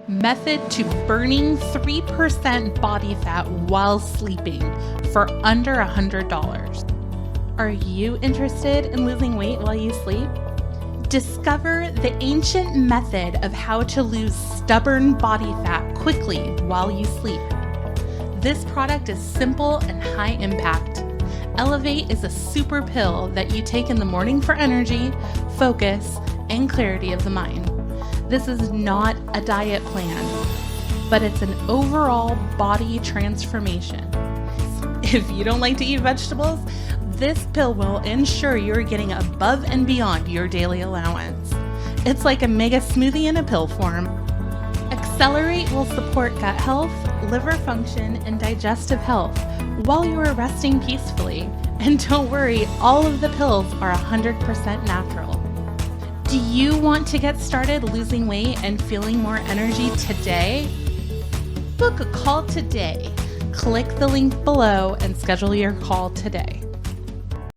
Method to burning 3% body fat while sleeping for under $100. Are you interested in losing weight while you sleep? Discover the ancient method of how to lose stubborn body fat quickly while you sleep. This product is simple and high impact. Elev8 is a super pill that you take in the morning for energy, focus, and clarity of the mind. This is not a diet plan, but it's an overall body transformation. If you don't like to eat vegetables, this pill will ensure you're getting above and beyond your daily allowance. It's like a mega smoothie in a pill form. ACCELER8 will support gut health, liver function, and digestive health while you are resting peacefully. And don't worry, all of the pills are 100% natural. Do you want to get started losing weight and feeling more energy today? Book a call today. Click the link below and schedule your call today.